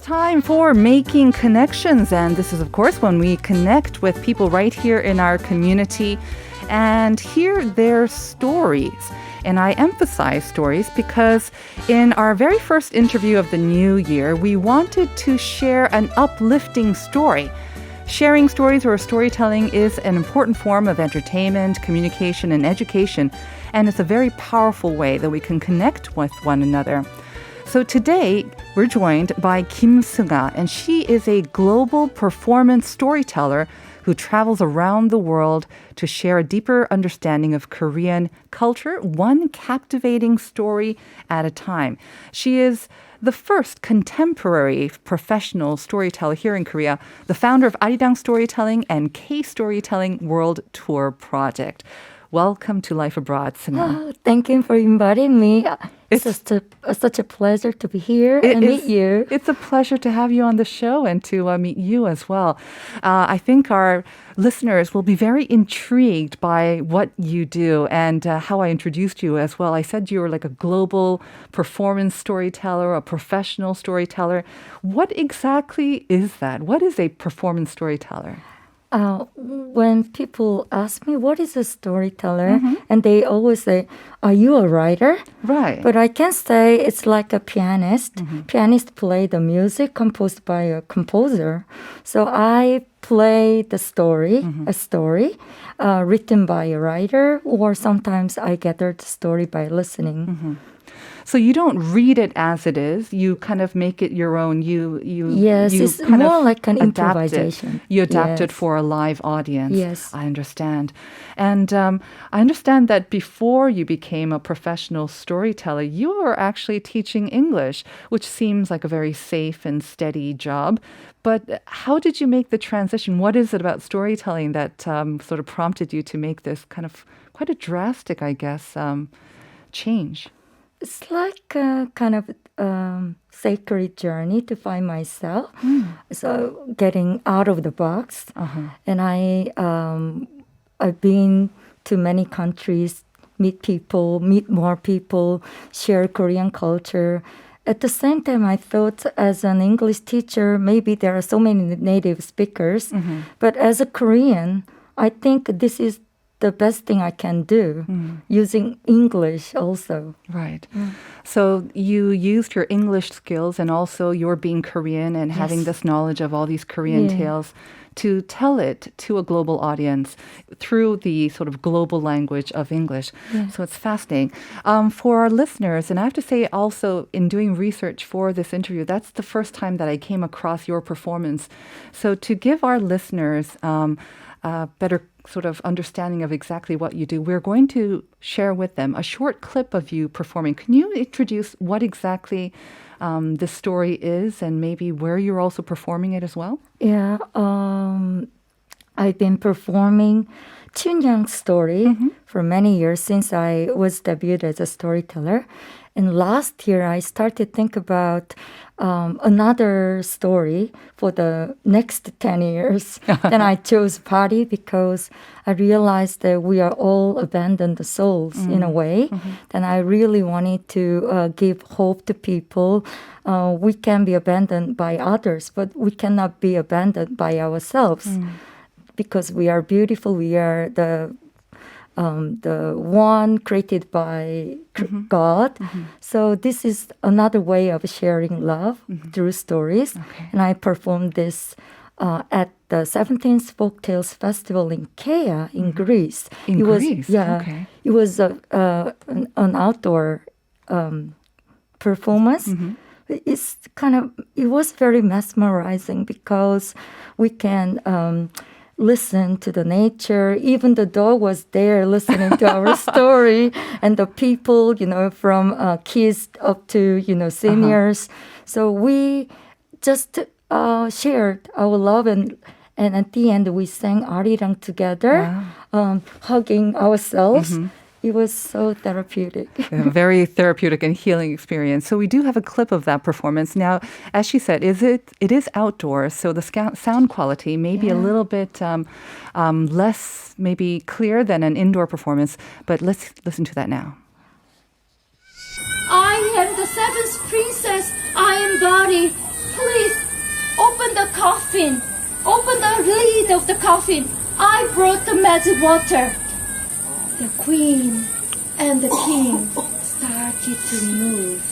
time for Making Connections. And this is, of course, when we connect with people right here in our community and hear their stories. And I emphasize stories because in our very first interview of the new year, we wanted to share an uplifting story. Sharing stories or storytelling is an important form of entertainment, communication, and education, and it's a very powerful way that we can connect with one another. So today, we're joined by Seung-ah, and she is a global performance storyteller who travels around the world to share a deeper understanding of Korean culture, one captivating story at a time. She is the first contemporary professional storyteller here in Korea, the founder of Arirang Storytelling and K-Storytelling World Tour Project. Welcome to Life Abroad, Seung-ah. Oh, thank you for inviting me. It's such a pleasure to be here and meet you. It's a pleasure to have you on the show and to meet you as well. I think our listeners will be very intrigued by what you do and how I introduced you as well. I said you were like a global performance storyteller, a professional storyteller. What exactly is that? What is a performance storyteller? When people ask me, what is a storyteller? And they always say, are you a writer? Right. But I can say it's like a pianist. Pianist play the music composed by a composer. So I play the story, a story written by a writer, or sometimes I gather the story by listening. So you don't read it as it is. You kind of make it your own. Yes, you it's kind more of like an adapt improvisation. You adapt it Yes. for a live audience. Yes. I understand. And I understand that before you became a professional storyteller, you were actually teaching English, which seems like a very safe and steady job. But how did you make the transition? What is it about storytelling that sort of prompted you to make this kind of quite a drastic, I guess, change? It's like a kind of sacred journey to find myself. So getting out of the box. And I've been to many countries, meet people, meet more people, share Korean culture. At the same time, I thought as an English teacher, maybe there are so many native speakers. But as a Korean, I think this is the best thing I can do, using English also. Right. So you used your English skills and also your being Korean and having this knowledge of all these Korean tales to tell it to a global audience through the sort of global language of English. So it's fascinating. For our listeners, and I have to say also in doing research for this interview, that's the first time that I came across your performance. So to give our listeners a better sort of understanding of exactly what you do, we're going to share with them a short clip of you performing. Can you introduce what exactly this story is and maybe where you're also performing it as well? Yeah, I've been performing Chunyang's story for many years since I was debuted as a storyteller. And last year, I started to think about another story for the next 10 years. Then I chose Party because I realized that we are all abandoned souls in a way. Then I really wanted to give hope to people. We can be abandoned by others, but we cannot be abandoned by ourselves because we are beautiful. We are the one created by God. So this is another way of sharing love through stories. And I performed this at the 17th Folktales Festival in Kea in Greece. In Greece? Okay. It was an outdoor performance. It was very mesmerizing because we can listen to the nature. Even the dog was there listening to our story, and the people, from kids up to, seniors. So we just shared our love, and at the end we sang Arirang together, hugging ourselves. It was so therapeutic. A very therapeutic and healing experience. So we do have a clip of that performance. Now, as she said, it is outdoors, so the sound quality may be a little bit less maybe clear than an indoor performance, but let's listen to that now. I am the seventh princess. I am body. Please coffin. Open the lid of the coffin. I brought the magic water. The queen and the king started to move.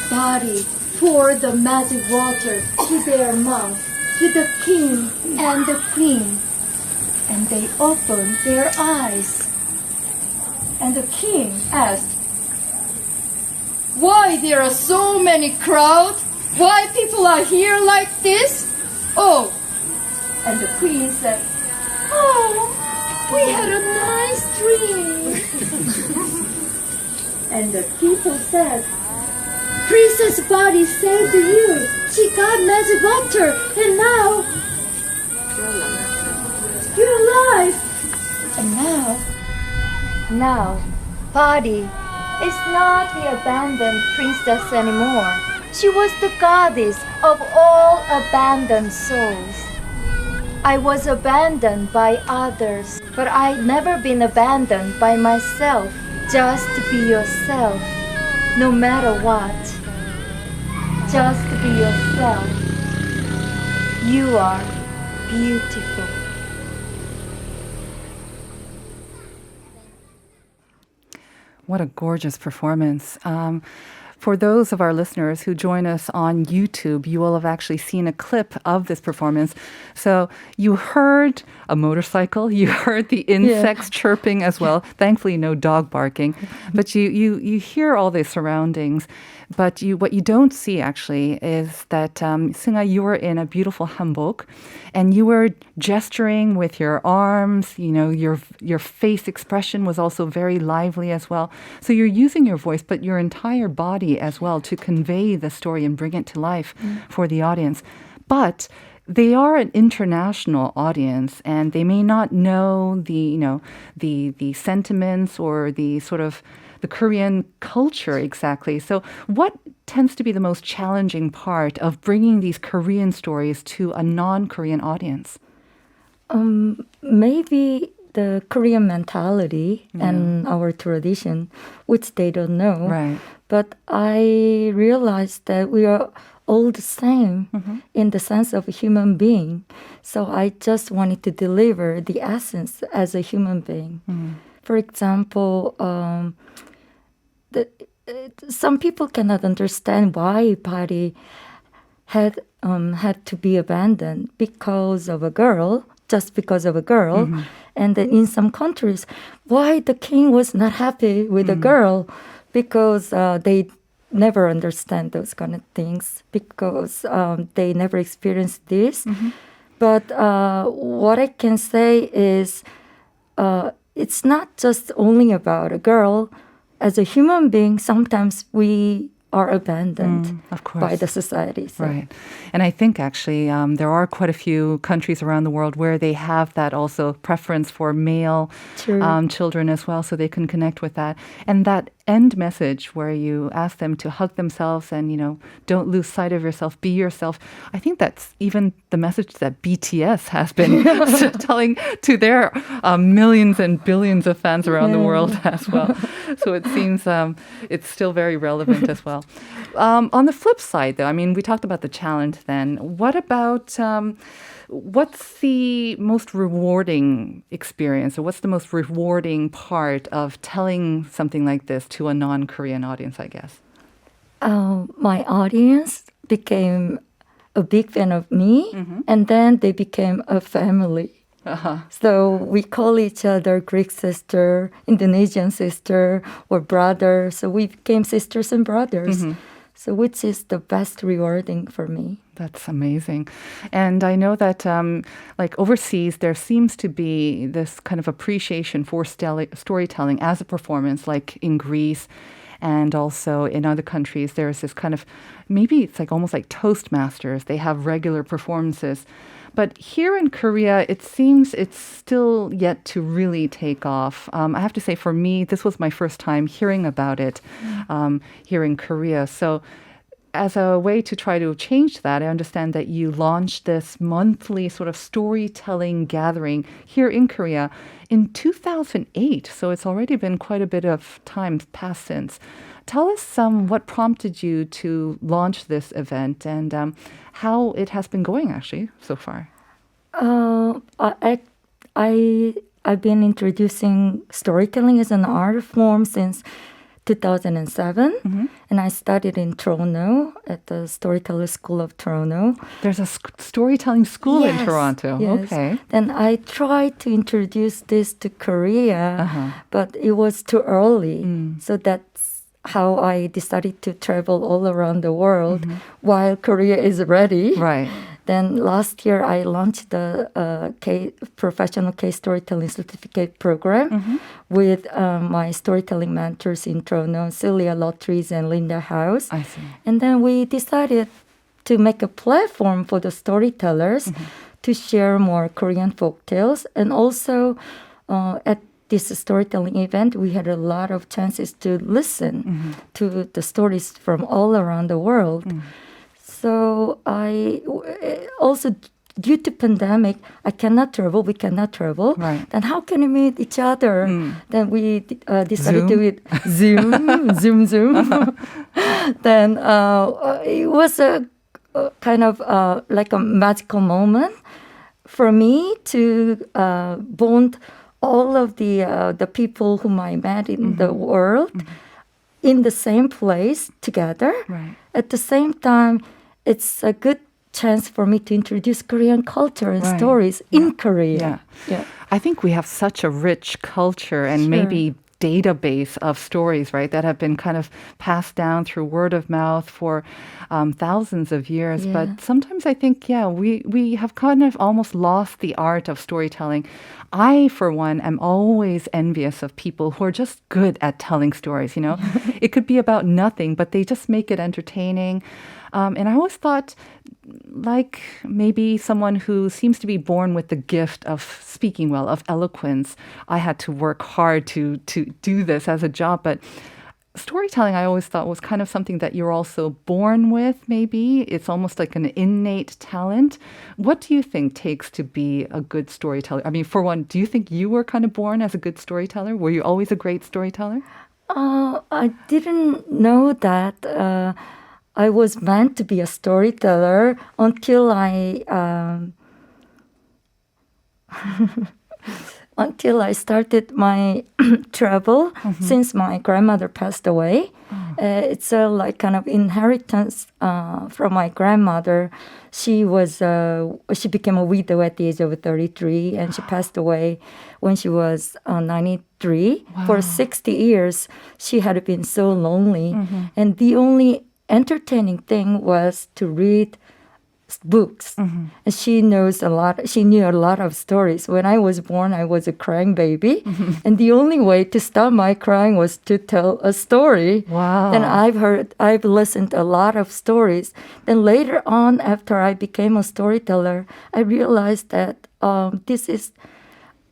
Body poured the magic water to their mouth, to the king and the queen. And they opened their eyes. And the king asked, "Why there are so many crowd? Why people are here like this?" "Oh." And the queen said, "Oh, we had a nice dream." And the people said, "Princess Body saved you. She got magic water, and now you're alive." And now, Body is not the abandoned princess anymore. She was the goddess of all abandoned souls. I was abandoned by others, but I'd never been abandoned by myself. Just be yourself, no matter what. Just be yourself. You are beautiful. What a gorgeous performance. For those of our listeners who join us on YouTube, you will have actually seen a clip of this performance. So you heard a motorcycle, you heard the insects chirping as well. Thankfully, no dog barking. But you hear all the surroundings. But what you don't see actually is that Seung-ah, you were in a beautiful hanbok, and you were gesturing with your arms. You know, your face expression was also very lively as well. So you're using your voice, but your entire body as well to convey the story and bring it to life for the audience. But they are an international audience, and they may not know the sentiments or the sort of the Korean culture exactly. So what tends to be the most challenging part of bringing these Korean stories to a non-Korean audience? Maybe the Korean mentality and our tradition, which they don't know. Right. But I realized that we are all the same in the sense of a human being. So I just wanted to deliver the essence as a human being. For example, some people cannot understand why Pari had to be abandoned because of a girl, just because of a girl. And then in some countries, why the king was not happy with a girl, because they never understand those kind of things, because they never experienced this. But what I can say is it's not just only about a girl. As a human being, sometimes we are abandoned of course. by the society. So. Right. And I think actually there are quite a few countries around the world where they have that also preference for male children as well, so they can connect with that. And that end message where you ask them to hug themselves and, don't lose sight of yourself, be yourself. I think that's even the message that BTS has been telling to their millions and billions of fans around the world as well. So it seems it's still very relevant as well. On the flip side, though, I mean, we talked about the challenge then. What about what's the most rewarding experience, or what's the most rewarding part of telling something like this to a non-Korean audience, I guess? My audience became a big fan of me, and then they became a family. So we call each other Greek sister, Indonesian sister, or brother. So we became sisters and brothers. So which is the best rewarding for me. That's amazing. And I know that like overseas, there seems to be this kind of appreciation for storytelling as a performance, like in Greece. And also in other countries, there's this kind of, maybe it's like almost like Toastmasters. They have regular performances. But here in Korea, it seems it's still yet to really take off. I have to say, for me, this was my first time hearing about it here in Korea. So as a way to try to change that, I understand that you launched this monthly sort of storytelling gathering here in Korea in 2008. So it's already been quite a bit of time passed since. Tell us what prompted you to launch this event and how it has been going actually so far. I've been introducing storytelling as an art form since 2007, and I studied in Toronto at the Storyteller School of Toronto. There's a storytelling school in Toronto. Yes. Okay. Then I tried to introduce this to Korea, but it was too early. So that's how I decided to travel all around the world while Korea is ready. Right. Then last year, I launched the professional case storytelling certificate program with my storytelling mentors in Toronto, Celia Lotries and Linda House. I see. And then we decided to make a platform for the storytellers to share more Korean folk tales. And also at this storytelling event, we had a lot of chances to listen to the stories from all around the world. So I also, due to pandemic, we cannot travel. Right. Then how can we meet each other? Then we decided Zoom? to do it Zoom. Then it was a kind of like a magical moment for me to bond all of the people whom I met in the world in the same place together. Right. At the same time, it's a good chance for me to introduce Korean culture and stories in Korea. Yeah. I think we have such a rich culture and maybe database of stories, right, that have been kind of passed down through word of mouth for thousands of years. Yeah. But sometimes I think, we have kind of almost lost the art of storytelling. I, for one, am always envious of people who are just good at telling stories, It could be about nothing, but they just make it entertaining. And I always thought, like maybe someone who seems to be born with the gift of speaking well, of eloquence, I had to work hard to do this as a job. But storytelling, I always thought was kind of something that you're also born with, maybe. It's almost like an innate talent. What do you think takes to be a good storyteller? I mean, for one, do you think you were kind of born as a good storyteller? Were you always a great storyteller? I didn't know that I was meant to be a storyteller until I started my travel since my grandmother passed away. It's a like kind of inheritance from my grandmother. She became a widow at the age of 33, and she passed away when she was 93. Wow. For 60 years, she had been so lonely, and the only entertaining thing was to read books. And she knew a lot of stories. When I was born, I was a crying baby. And the only way to stop my crying was to tell a story. Wow. Then I've listened a lot of stories. Then later on, after I became a storyteller, I realized that this is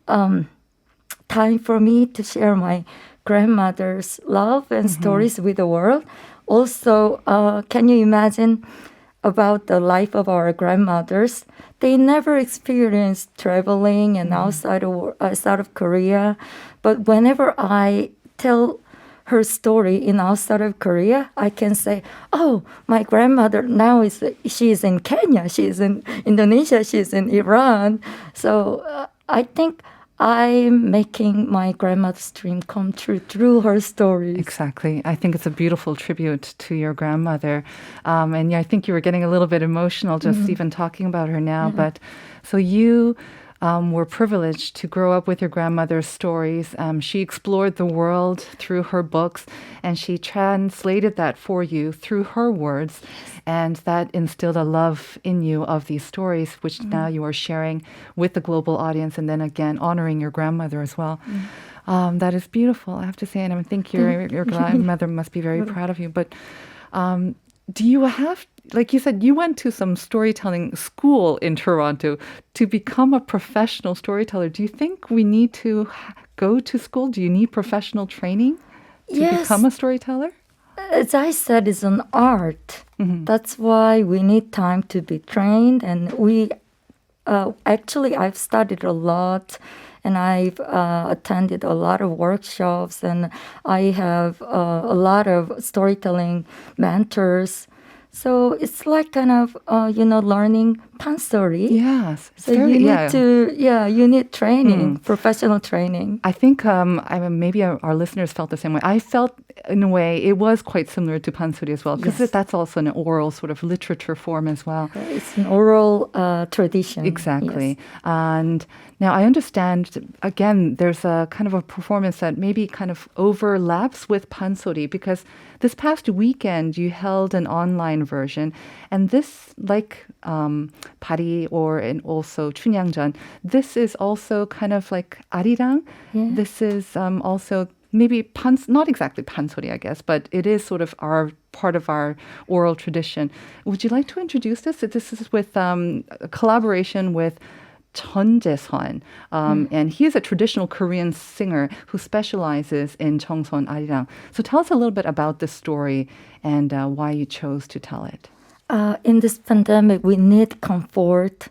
time for me to share my grandmother's love and stories with the world. Also, can you imagine about the life of our grandmothers? They never experienced traveling and outside of Korea. But whenever I tell her story in outside of Korea, I can say, oh, my grandmother now she is in Kenya, she is in Indonesia, she is in Iran. So I think I'm making my grandmother's dream come true through her stories. Exactly. I think it's a beautiful tribute to your grandmother. And I think you were getting a little bit emotional just even talking about her now. But so you were privileged to grow up with your grandmother's stories. She explored the world through her books, and she translated that for you through her words. And that instilled a love in you of these stories, which now you are sharing with the global audience, and then again, honoring your grandmother as well. That is beautiful, I have to say. And I think your grandmother must be very proud of you. But do you have, like you said, you went to some storytelling school in Toronto to become a professional storyteller. Do you think we need to go to school? Do you need professional training to become a storyteller? as I said, it's an art. That's why we need time to be trained. And actually, I've studied a lot. And I've attended a lot of workshops, and I have a lot of storytelling mentors. So it's like kind of, learning pansori. Yes. It's So you need training, professional training. I think maybe our listeners felt the same way. I felt, in a way, it was quite similar to pansori as well, because that's also an oral sort of literature form as well. It's an oral tradition. Exactly. Yes. And now I understand, again, there's a kind of a performance that maybe kind of overlaps with pansori, because this past weekend you held an online version, and this, like Pari and also 춘향전, this is also kind of like arirang. Yeah. This is also maybe not exactly pansori, I guess, but it is sort of part of our oral tradition. Would you like to introduce this? This is with a collaboration with Chun Jae-sun, and he is a traditional Korean singer who specializes in Cheongseon arirang. So tell us a little bit about this story and why you chose to tell it. In this pandemic, we need comfort,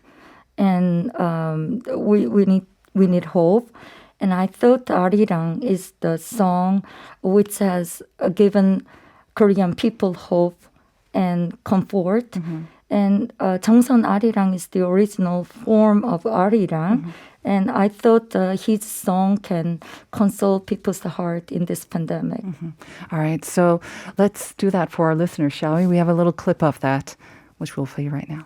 and we need hope. And I thought Arirang is the song which has given Korean people hope and comfort. And 정선 아리랑 is the original form of 아리랑. And I thought his song can console people's heart in this pandemic. All right, so let's do that for our listeners, shall we? We have a little clip of that, which we'll play right now.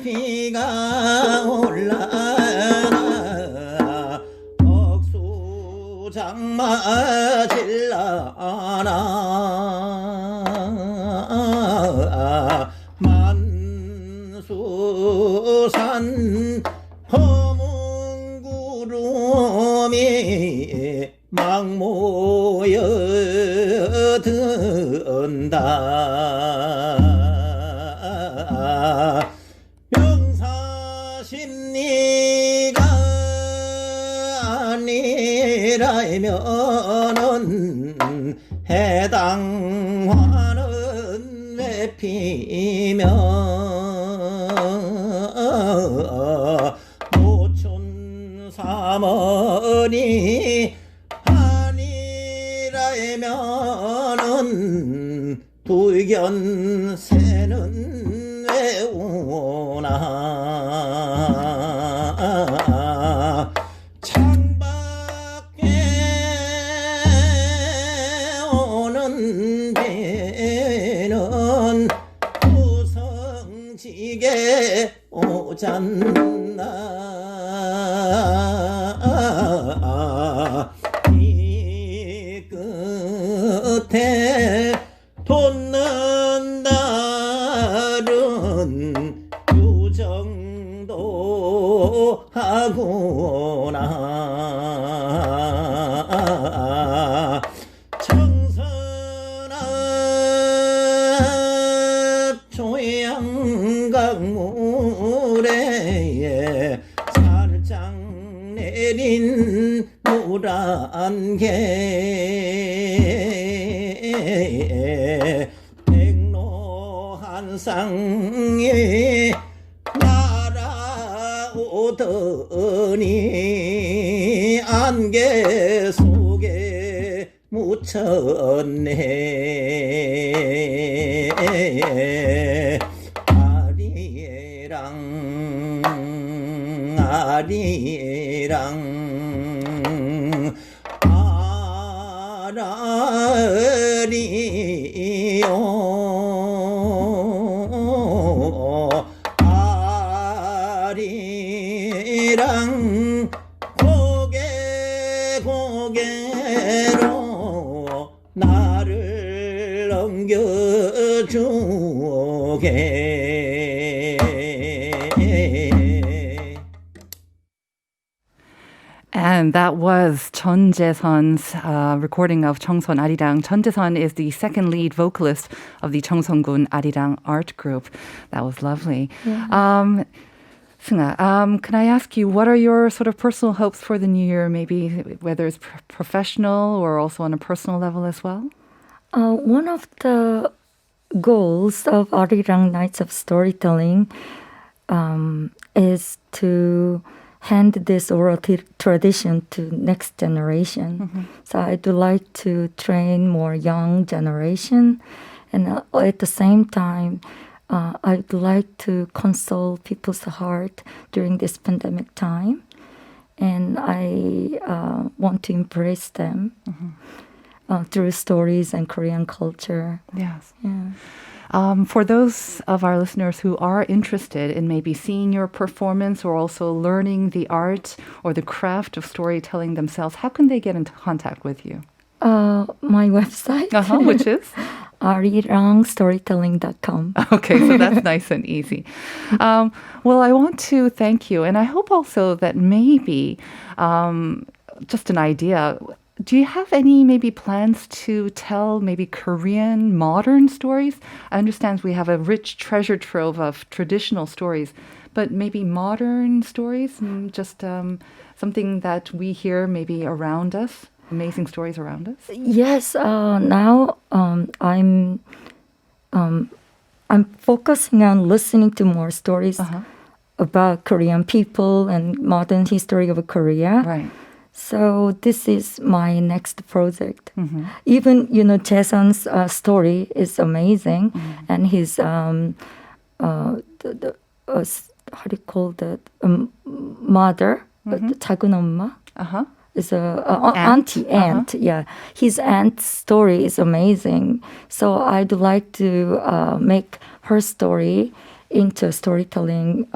비가 올라나 억수 장마 질라나 만수산 검은 구름이 막 모여든다 명사십리가 아니라면은 해당화는 왜 피며 노춘 사머니 아니라면은 불견 새는 왜 오나 창밖에 오는 비는 구성지게 오잖나 이 끝에 돋는다른 유정도 하구나 청선 앞 조양강물에 살짝 내린 물안개 백로 한 쌍이 날아오더니 안개 속에 묻혔네 아리랑 아리랑 고개로 나를 넘겨주게 And that was Chun Jae-sun's recording of Cheongseon Arirang. Chun Jae-sun is the second lead vocalist of the Cheongseon-gun Arirang art group. That was lovely. Seung-ah, can I ask you, what are your sort of personal hopes for the new year, maybe whether it's professional or also on a personal level as well? One of the goals of Arirang Nights of Storytelling is to hand this oral tradition to next generation. So I'd like to train more young generation, and at the same time, I'd like to console people's heart during this pandemic time, and I want to embrace them through stories and Korean culture. Yes. Yeah. For those of our listeners who are interested in maybe seeing your performance or also learning the art or the craft of storytelling themselves, how can they get into contact with you? My website, Which is? arirangstorytelling.com. Okay, so that's nice and easy. Well, I want to thank you, and I hope also that maybe just an idea. Do you have any maybe plans to tell maybe Korean modern stories? I understand we have a rich treasure trove of traditional stories, but maybe modern stories, just something that we hear maybe around us, amazing stories around us? Yes, now I'm focusing on listening to more stories about Korean people and modern history of Korea. Right. So this is my next project. Even Jason's story is amazing, and his how do you call that, mother, 작은 엄마, is a auntie aunt. Yeah, his aunt's story is amazing. So I'd like to make her story into a storytelling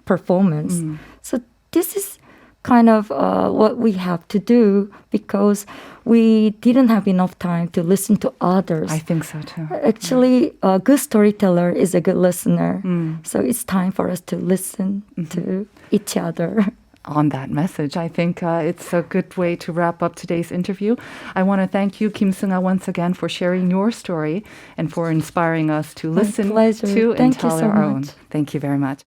performance. So this is kind of what we have to do, because we didn't have enough time to listen to others. I think so too. Actually, a good storyteller is a good listener. So it's time for us to listen to each other. On that message, I think it's a good way to wrap up today's interview. I want to thank you, Kim Seung-ah, once again for sharing your story and for inspiring us to listen to and tell our own. Thank you very much.